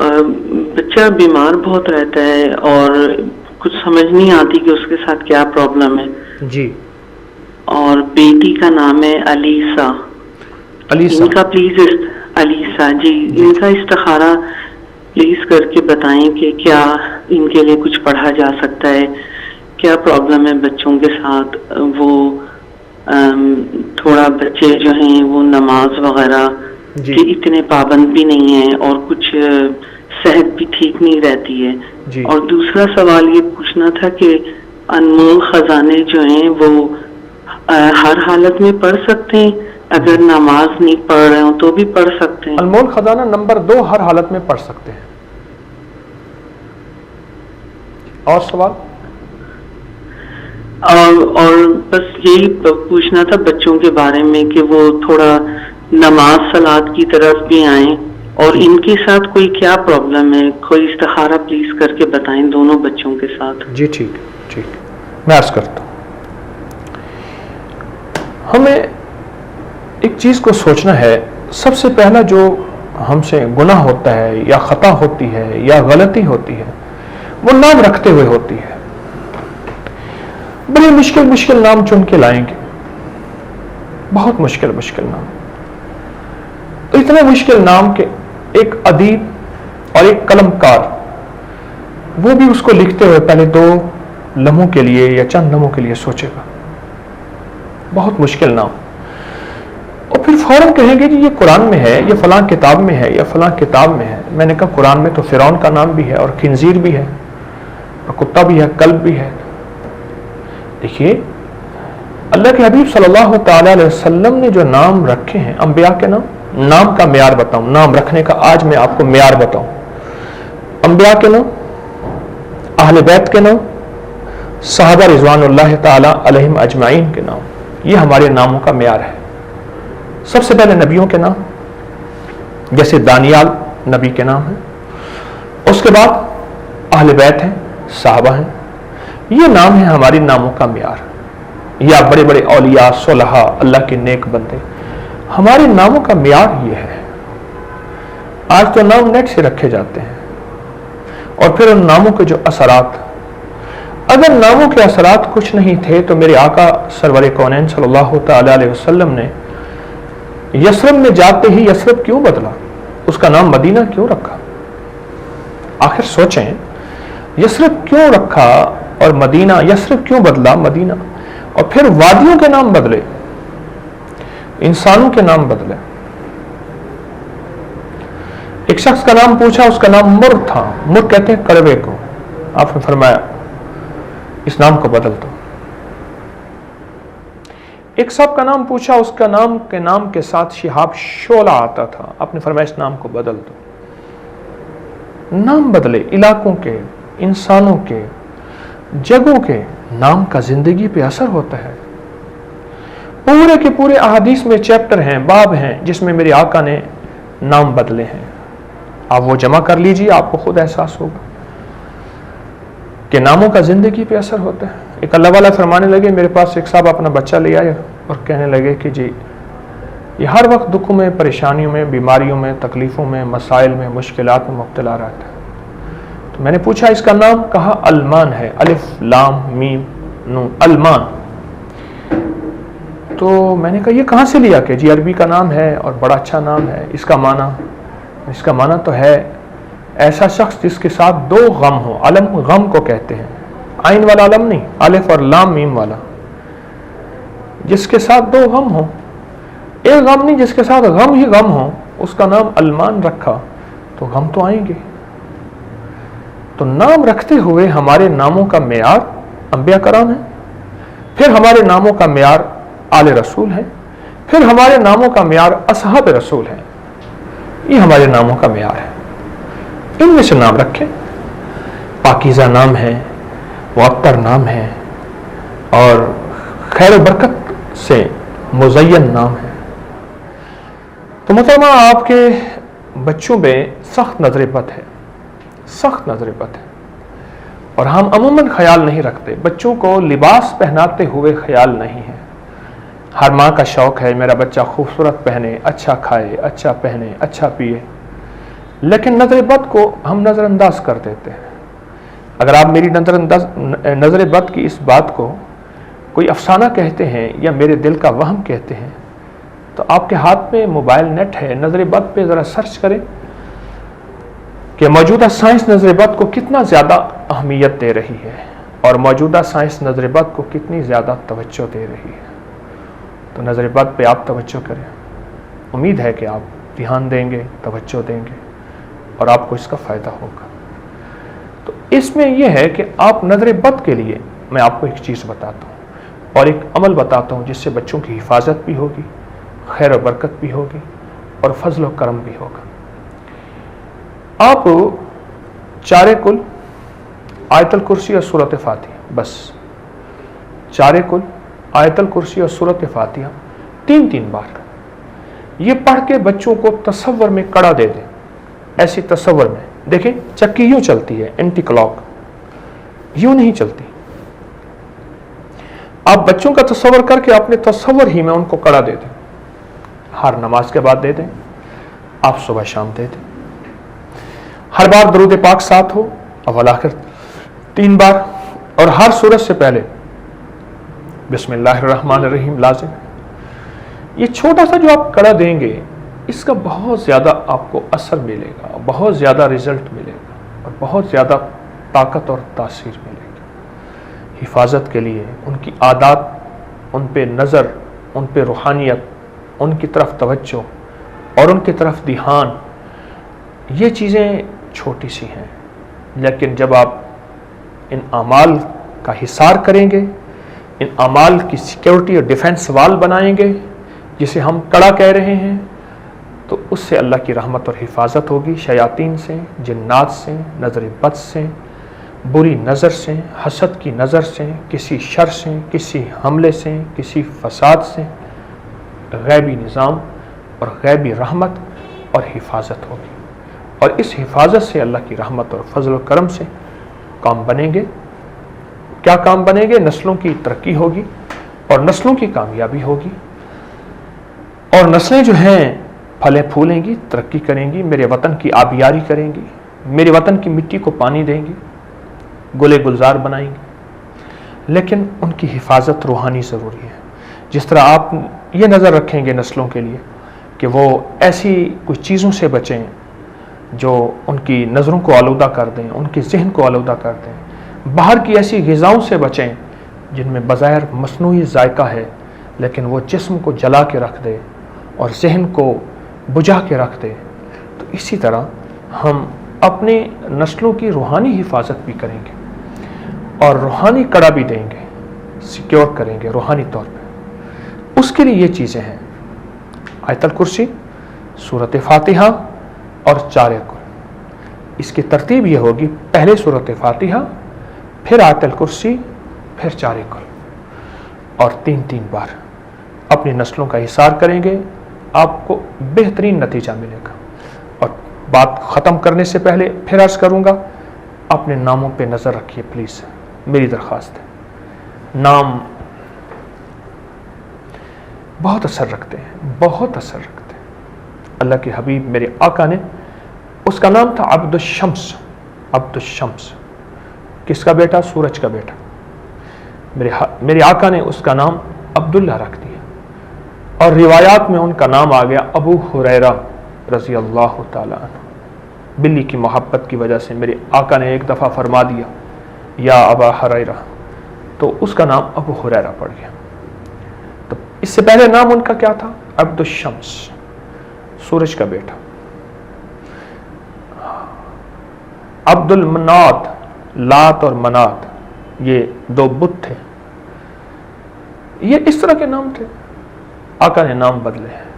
بچہ بیمار بہت رہتا ہے اور کچھ سمجھ نہیں آتی کہ اس کے ساتھ کیا پرابلم ہے. جی. اور بیٹی کا نام ہے علیسا. علیسا. ان کا پلیز علیسا جی ان کا استخارہ پلیز کر کے بتائیں کہ کیا ان کے لیے کچھ پڑھا جا سکتا ہے, کیا پرابلم ہے بچوں کے ساتھ. وہ تھوڑا بچے جو ہیں وہ نماز وغیرہ جی. کہ اتنے پابند بھی نہیں ہیں اور کچھ صحت بھی ٹھیک نہیں رہتی ہے. جی. اور دوسرا سوال یہ پوچھنا تھا کہ انمول خزانے جو ہیں وہ ہر حالت میں پڑھ سکتے ہیں, اگر نماز نہیں پڑھ رہے ہوں تو بھی پڑھ سکتے ہیں؟ انمول خزانہ نمبر 2 ہر حالت میں پڑھ سکتے ہیں. اور سوال؟ اور بس یہی پوچھنا تھا بچوں کے بارے میں کہ وہ تھوڑا نماز صلات کی طرف بھی آئیں, اور ان کے ساتھ کوئی کیا پرابلم ہے, کوئی استخارہ پلیز کر کے بتائیں دونوں بچوں کے ساتھ. جی ٹھیک ٹھیک, میں عرض کرتا ہوں. ہمیں ایک چیز کو سوچنا ہے, سب سے پہلا جو ہم سے گناہ ہوتا ہے یا خطا ہوتی ہے یا غلطی ہوتی ہے وہ نام رکھتے ہوئے ہوتی ہے. بڑے مشکل نام چن کے لائیں گے, بہت مشکل نام, اتنے مشکل نام کہ ایک ادیب اور ایک قلم کار وہ بھی اس کو لکھتے ہوئے پہلے 2 لمحوں کے لیے یا چند لمحوں کے لیے سوچے گا. بہت مشکل نام, اور پھر فوراً کہیں گے کہ یہ قرآن میں ہے, یہ فلاں کتاب میں ہے, یا فلاں کتاب میں ہے. میں نے کہا قرآن میں تو فرعون کا نام بھی ہے اور خنزیر بھی ہے اور کتا بھی ہے, کلب بھی ہے. دیکھیے اللہ کے حبیب صلی اللہ تعالی علیہ وسلم نے جو نام رکھے ہیں, انبیاء کے نام کا معیار بتاؤں, نام رکھنے کا آج میں آپ کو معیار بتاؤں. انبیاء کے نام, اہل بیت کے نام, صحابہ رضوان اللہ تعالی علیہم اجمعین کے نام, یہ ہمارے ناموں کا معیار ہے. سب سے پہلے نبیوں کے نام, جیسے دانیال نبی کے نام ہے. اس کے بعد اہل بیت ہیں, صحابہ ہیں. یہ نام ہے ہماری ناموں کا معیار. یا بڑے بڑے اولیاء, صلحاء, اللہ کے نیک بندے, ہمارے ناموں کا معیار یہ ہے. آج تو نام نیٹ سے رکھے جاتے ہیں, اور پھر ان ناموں کے جو اثرات, اگر ناموں کے اثرات کچھ نہیں تھے تو میرے آقا سرور کونین صلی اللہ تعالی علیہ وسلم نے یثرب میں جاتے ہی یثرب کیوں بدلا, اس کا نام مدینہ کیوں رکھا؟ آخر سوچیں, یثرب کیوں رکھا اور مدینہ, یثرب کیوں بدلا مدینہ؟ اور پھر وادیوں کے نام بدلے, انسانوں کے نام بدلے. ایک شخص کا نام پوچھا, اس کا نام مر تھا, مر کہتے ہیں کڑوے کو. آپ نے فرمایا اس نام کو بدل دو. ایک صاحب کا نام پوچھا, اس کا نام کے ساتھ شہاب شعلہ آتا تھا. آپ نے فرمایا اس نام کو بدل دو. نام بدلے, علاقوں کے, انسانوں کے, جگہوں کے نام کا زندگی پہ اثر ہوتا ہے. پورے کے پورے احادیث میں چیپٹر ہیں, باب ہیں جس میں میرے آقا نے نام بدلے ہیں. آپ وہ جمع کر لیجئے, آپ کو خود احساس ہوگا کہ ناموں کا زندگی پہ اثر ہوتا ہے. ایک اللہ والا فرمانے لگے, میرے پاس ایک صاحب اپنا بچہ لے آئے اور کہنے لگے کہ جی یہ ہر وقت دکھوں میں, پریشانیوں میں, بیماریوں میں, تکلیفوں میں, مسائل میں, مشکلات میں مبتلا رہتا ہے. تو میں نے پوچھا اس کا نام, کہا المان ہے, الف لام میم نون, المان. تو میں نے کہا یہ کہاں سے لیا؟ کہ جی عربی کا نام ہے اور بڑا اچھا نام ہے. اس کا معنی تو ہے ایسا شخص جس کے ساتھ 2 غم ہو. علم غم کو کہتے ہیں, عین والا علم نہیں, الف اور لام میم والا. جس کے ساتھ 2 غم ہو, ایک غم نہیں, جس کے ساتھ غم ہی غم ہو, اس کا نام المان رکھا تو غم تو آئیں گے. تو نام رکھتے ہوئے ہمارے ناموں کا معیار انبیاء کرام ہیں, پھر ہمارے ناموں کا معیار آل رسول ہیں, پھر ہمارے ناموں کا معیار اصحاب رسول ہیں. یہ ہمارے ناموں کا معیار ہے. ان میں سے نام رکھیں. پاکیزہ نام ہے, معطر نام ہے, اور خیر و برکت سے مزین نام ہے. تو محترمہ آپ کے بچوں پہ سخت نظر بد ہے, سخت نظر بد ہے, اور ہم عموماً خیال نہیں رکھتے. بچوں کو لباس پہناتے ہوئے خیال نہیں ہے. ہر ماں کا شوق ہے میرا بچہ خوبصورت پہنے, اچھا کھائے, اچھا پہنے, اچھا پیے. لیکن نظر بد کو ہم نظر انداز کر دیتے ہیں. اگر آپ میری نظر بد کی اس بات کو کوئی افسانہ کہتے ہیں یا میرے دل کا وہم کہتے ہیں تو آپ کے ہاتھ میں موبائل نیٹ ہے, نظر بد پہ ذرا سرچ کریں کہ موجودہ سائنس نظر بد کو کتنا زیادہ اہمیت دے رہی ہے اور موجودہ سائنس نظر بد کو کتنی زیادہ توجہ دے رہی ہے. تو نظر بد پہ آپ توجہ کریں. امید ہے کہ آپ دھیان دیں گے, توجہ دیں گے اور آپ کو اس کا فائدہ ہوگا. تو اس میں یہ ہے کہ آپ نظر بد کے لیے میں آپ کو ایک چیز بتاتا ہوں اور ایک عمل بتاتا ہوں جس سے بچوں کی حفاظت بھی ہوگی, خیر و برکت بھی ہوگی اور فضل و کرم بھی ہوگا. آپ چارے کل, آیت الکرسی اور سورۃ فاتحہ, بس چارے کل, آیت الکرسی اور سورۃ فاتحہ 3 بار یہ پڑھ کے بچوں کو تصور میں کڑا دے دیں. ایسی تصور میں دیکھیں چکی یوں چلتی ہے, اینٹی کلاک, یوں نہیں چلتی. آپ بچوں کا تصور کر کے اپنے تصور ہی میں ان کو کڑا دے دیں. ہر نماز کے بعد دے دیں, آپ صبح شام دے دیں. ہر بار درود پاک ساتھ ہو, اول آخر 3 بار, اور ہر سورت سے پہلے بسم اللہ الرحمن الرحیم لازم. یہ چھوٹا سا جو آپ کڑا دیں گے اس کا بہت زیادہ آپ کو اثر ملے گا, بہت زیادہ رزلٹ ملے گا اور بہت زیادہ طاقت اور تاثیر ملے گی. حفاظت کے لیے ان کی عادات, ان پہ نظر, ان پہ روحانیت, ان کی طرف توجہ اور ان کی طرف دھیان, یہ چیزیں چھوٹی سی ہیں, لیکن جب آپ ان اعمال کا حصار کریں گے, ان اعمال کی سیکیورٹی اور ڈیفنس وال بنائیں گے جسے ہم کڑا کہہ رہے ہیں, تو اس سے اللہ کی رحمت اور حفاظت ہوگی شیاطین سے, جنات سے, نظر بد سے, بری نظر سے, حسد کی نظر سے, کسی شر سے, کسی حملے سے, کسی فساد سے. غیبی نظام اور غیبی رحمت اور حفاظت ہوگی, اور اس حفاظت سے اللہ کی رحمت اور فضل و کرم سے کام بنیں گے. کیا کام بنیں گے؟ نسلوں کی ترقی ہوگی اور نسلوں کی کامیابی ہوگی, اور نسلیں جو ہیں پھلیں پھولیں گی, ترقی کریں گی, میرے وطن کی آبیاری کریں گی, میرے وطن کی مٹی کو پانی دیں گی, گلے گلزار بنائیں گی. لیکن ان کی حفاظت روحانی ضروری ہے. جس طرح آپ یہ نظر رکھیں گے نسلوں کے لیے کہ وہ ایسی کچھ چیزوں سے بچیں جو ان کی نظروں کو آلودہ کر دیں, ان کے ذہن کو آلودہ کر دیں. باہر کی ایسی غذاؤں سے بچیں جن میں بظاہر مصنوعی ذائقہ ہے لیکن وہ جسم کو جلا کے رکھ دے اور ذہن کو بجھا کے رکھ دے. تو اسی طرح ہم اپنی نسلوں کی روحانی حفاظت بھی کریں گے اور روحانی کڑا بھی دیں گے, سیکیور کریں گے روحانی طور پہ. اس کے لیے یہ چیزیں ہیں آیت الکرسی, سورۃ فاتحہ اور چارے کل. اس کی ترتیب یہ ہوگی, پہلے سورۃ فاتحہ, پھر آیت الکرسی, پھر چارے کل, اور 3 بار اپنی نسلوں کا حصار کریں گے. آپ کو بہترین نتیجہ ملے گا. اور بات ختم کرنے سے پہلے پھر عرض کروں گا, اپنے ناموں پہ نظر رکھیے پلیز, میری درخواست ہے. نام بہت اثر رکھتے ہیں, بہت اثر رکھتے ہیں. اللہ کے حبیب میرے آقا نے, اس کا نام تھا عبد الشمس. عبد الشمس کس کا بیٹا؟ سورج کا بیٹا. میرے آقا نے اس کا نام عبداللہ رکھ دیا, اور روایات میں ان کا نام آ گیا ابو ہریرہ رضی اللہ تعالی عنہ. بلی کی محبت کی وجہ سے میرے آقا نے ایک دفعہ فرما دیا یا ابا ہریرہ, تو اس کا نام ابو ہریرہ پڑ گیا. تو اس سے پہلے نام ان کا کیا تھا؟ عبد الشمس, سورج کا بیٹا. عبد المنات, لات اور منات, یہ 2 بت تھے. یہ اس طرح کے نام تھے, آقا نے نام بدلے ہیں.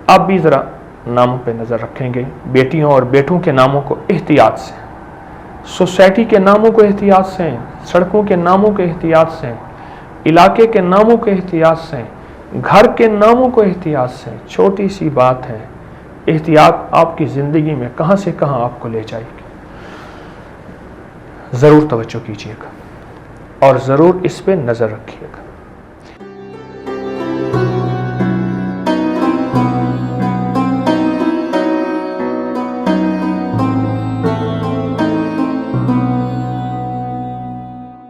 آپ بھی ذرا ناموں پہ نظر رکھیں گے. بیٹیوں اور بیٹوں کے ناموں کو احتیاط سے, سوسائٹی کے ناموں کو احتیاط سے, سڑکوں کے ناموں کو احتیاط سے, علاقے کے ناموں کو احتیاط سے, گھر کے ناموں کو احتیاط سے. چھوٹی سی بات ہے, احتیاط آپ کی زندگی میں کہاں سے کہاں آپ کو لے جائے گی. ضرور توجہ کیجیے گا اور ضرور اس پہ نظر رکھیے.